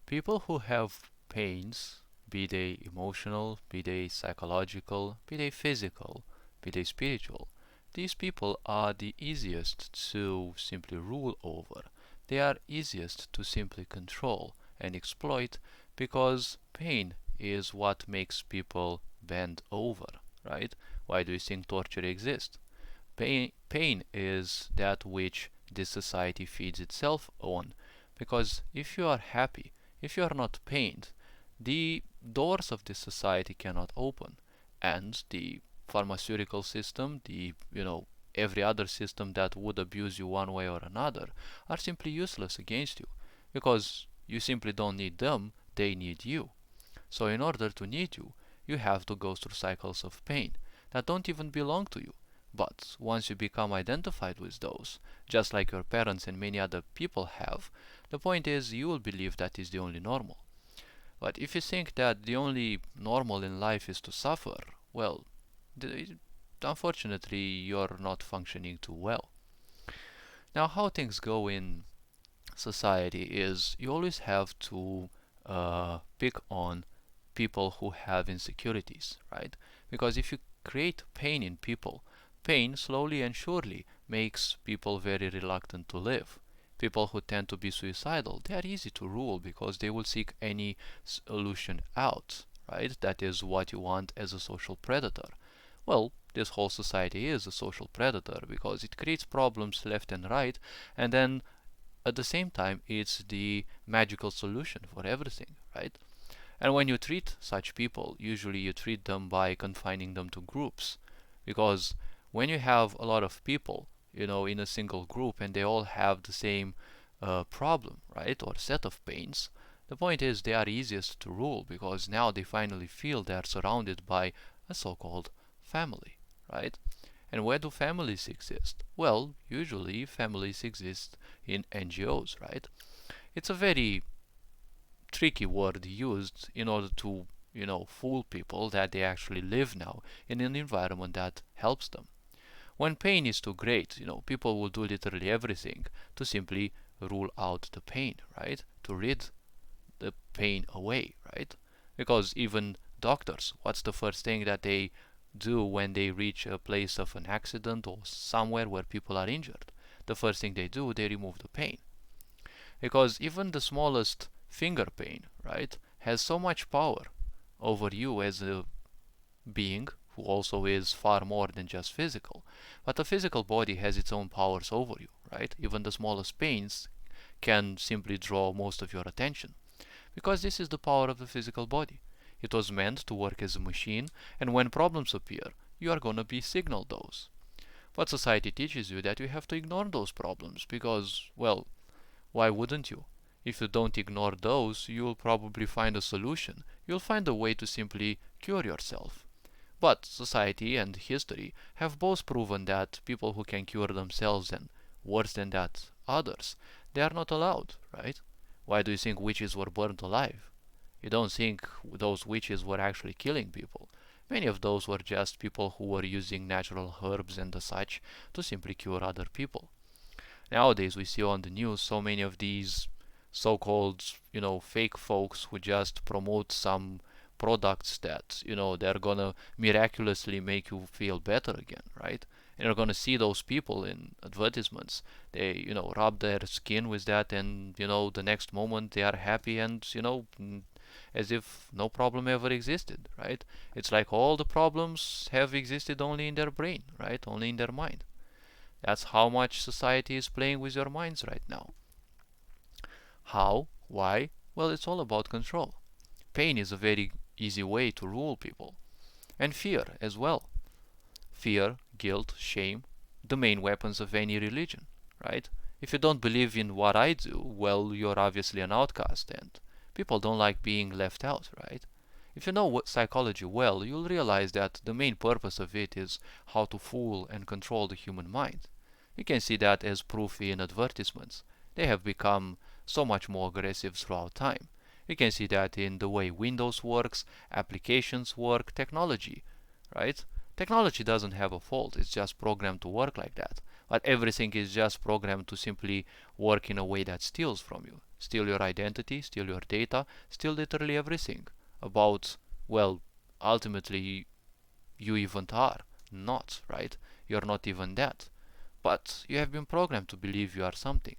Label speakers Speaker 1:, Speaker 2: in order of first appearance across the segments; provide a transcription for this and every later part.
Speaker 1: People who have pains, be they emotional, be they psychological, be they physical, be they spiritual, these people are the easiest to simply rule over. They are easiest to simply control and exploit because pain is what makes people bend over, right? Why do you think torture exists? Pain is that which this society feeds itself on. Because if you are happy, if you are not pained, the doors of this society cannot open. And the pharmaceutical system, every other system that would abuse you one way or another, are simply useless against you. Because you simply don't need them, they need you. So in order to need you, you have to go through cycles of pain that don't even belong to you. But once you become identified with those, just like your parents and many other people have, the point is you will believe that is the only normal. But if you think that the only normal in life is to suffer, well, unfortunately you're not functioning too well. Now, how things go in society is you always have to pick on people who have insecurities, right? Because if you create pain in people, pain slowly and surely makes people very reluctant to live. People who tend to be suicidal, they are easy to rule because they will seek any solution out, right? That is what you want as a social predator. Well, this whole society is a social predator because it creates problems left and right, and then at the same time, it's the magical solution for everything, right? And when you treat such people, usually you treat them by confining them to groups. Because when you have a lot of people, in a single group and they all have the same problem, right, or set of pains, the point is they are easiest to rule because now they finally feel they are surrounded by a so-called family, right? And where do families exist? Well, usually families exist in NGOs, right? It's a very tricky word used in order to, fool people that they actually live now in an environment that helps them. When pain is too great, people will do literally everything to simply rule out the pain, right? To rid the pain away, right? Because even doctors, what's the first thing that they do when they reach a place of an accident or somewhere where people are injured? The first thing they do, they remove the pain. Because even the smallest finger pain, right, has so much power over you as a being who also is far more than just physical. But the physical body has its own powers over you, right? Even the smallest pains can simply draw most of your attention. Because this is the power of the physical body. It was meant to work as a machine, and when problems appear, you are gonna be signaled those. But society teaches you that you have to ignore those problems because, well, why wouldn't you? If you don't ignore those, you'll probably find a solution. You'll find a way to simply cure yourself. But society and history have both proven that people who can cure themselves and, worse than that, others, they are not allowed, right? Why do you think witches were burned alive? You don't think those witches were actually killing people. Many of those were just people who were using natural herbs and the such to simply cure other people. Nowadays we see on the news so many of these so-called, fake folks who just promote some products that, they're gonna miraculously make you feel better again, right? And you're gonna see those people in advertisements. They, rub their skin with that and, the next moment they are happy and, as if no problem ever existed, right? It's like all the problems have existed only in their brain, right? Only in their mind. That's how much society is playing with your minds right now. How? Why? Well, it's all about control. Pain is a very easy way to rule people. And fear as well. Fear, guilt, shame, the main weapons of any religion, right? If you don't believe in what I do, well, you're obviously an outcast, and people don't like being left out, right? If you know psychology well, you'll realize that the main purpose of it is how to fool and control the human mind. You can see that as proof in advertisements. They have become so much more aggressive throughout time. You can see that in the way Windows works, applications work, technology, right? Technology doesn't have a fault, it's just programmed to work like that. But everything is just programmed to simply work in a way that steals from you. steal your identity, steal your data, steal literally everything about, well, ultimately you even are not, right? You're not even that. But you have been programmed to believe you are something.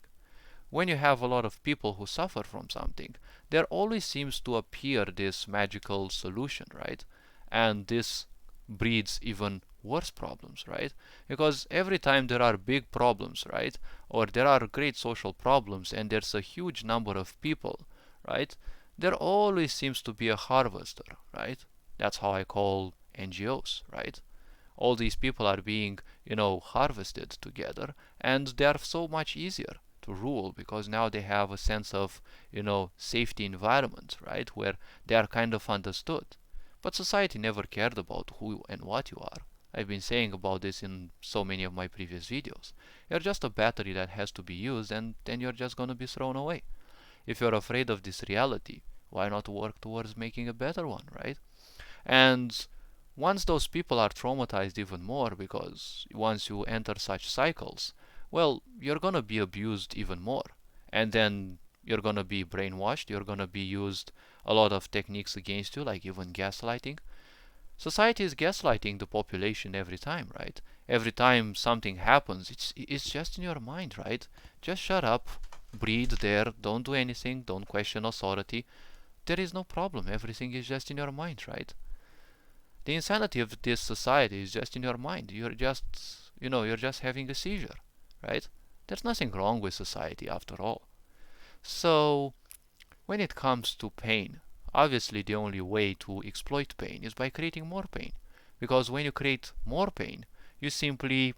Speaker 1: When you have a lot of people who suffer from something, there always seems to appear this magical solution, right? And this breeds even worse problems, right? Because every time there are big problems, right? Or there are great social problems and there's a huge number of people, right? There always seems to be a harvester, right? That's how I call NGOs, right? All these people are being, harvested together, and they are so much easier to rule because now they have a sense of, safety environment, right, where they are kind of understood. But society never cared about who and what you are. I've been saying about this in so many of my previous videos. You're just a battery that has to be used, and then you're just going to be thrown away. If you're afraid of this reality, why not work towards making a better one, right? And once those people are traumatized even more, because once you enter such cycles, well, you're gonna be abused even more. And then you're gonna be brainwashed, you're gonna be used a lot of techniques against you, like even gaslighting. Society is gaslighting the population every time, right? Every time something happens, it's just in your mind, right? Just shut up, breathe there, don't do anything, don't question authority. There is no problem, everything is just in your mind, right? The insanity of this society is just in your mind. You're just having a seizure, right? There's nothing wrong with society after all. So, when it comes to pain, obviously the only way to exploit pain is by creating more pain. Because when you create more pain, you simply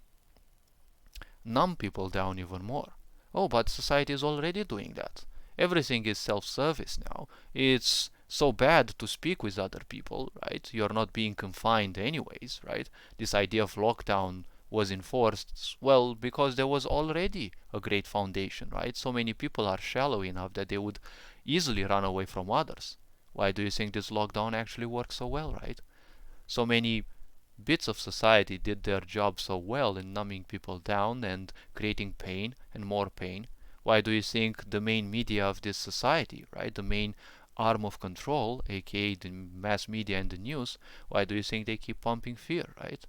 Speaker 1: numb people down even more. Oh, but society is already doing that. Everything is self-service now. It's so bad to speak with other people, right? You're not being confined anyways, right? This idea of lockdown was enforced, well, because there was already a great foundation, right? So many people are shallow enough that they would easily run away from others. Why do you think this lockdown actually works so well, right? So many bits of society did their job so well in numbing people down and creating pain and more pain. Why do you think the main media of this society, right, the main arm of control, aka the mass media and the news, why do you think they keep pumping fear, right?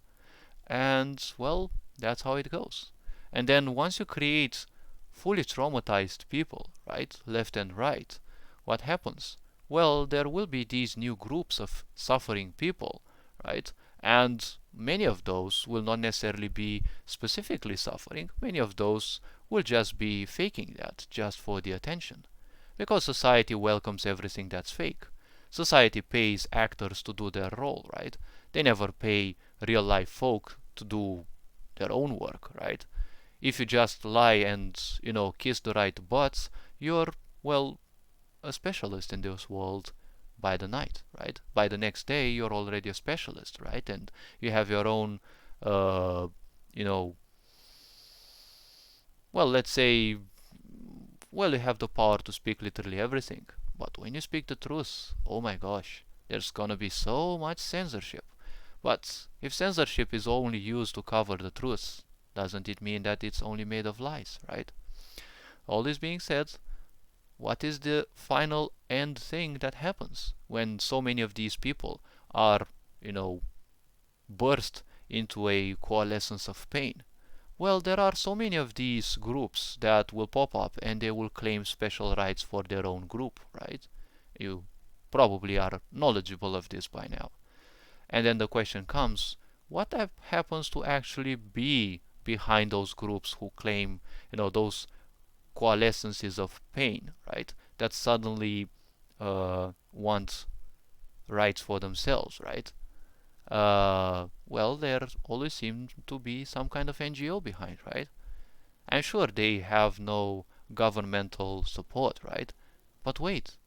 Speaker 1: And, well, that's how it goes. And then once you create fully traumatized people, right, left and right, what happens? Well, there will be these new groups of suffering people, right? And many of those will not necessarily be specifically suffering. Many of those will just be faking that just for the attention. Because society welcomes everything that's fake. Society pays actors to do their role, right? They never pay real life folk to do their own work, right? If you just lie and, kiss the right butts, you're, well, a specialist in this world by the night, right? By the next day, you're already a specialist, right? And you have your own, you know, well, let's say, well, you have the power to speak literally everything. But when you speak the truth, oh my gosh, there's gonna be so much censorship. But if censorship is only used to cover the truth, doesn't it mean that it's only made of lies, right? All this being said, what is the final end thing that happens when so many of these people are, burst into a coalescence of pain? Well, there are so many of these groups that will pop up and they will claim special rights for their own group, right? You probably are knowledgeable of this by now. And then the question comes, what happens to actually be behind those groups who claim, those coalescences of pain, right? That suddenly want rights for themselves, right? Well, there always seems to be some kind of NGO behind, right? I'm sure they have no governmental support, right? But wait,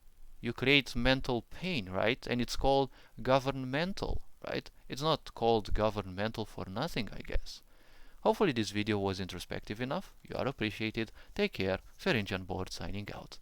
Speaker 1: you create mental pain, right? And it's called governmental, right? It's not called governmental for nothing, I guess. Hopefully this video was introspective enough. You are appreciated. Take care. Ferinjan Board signing out.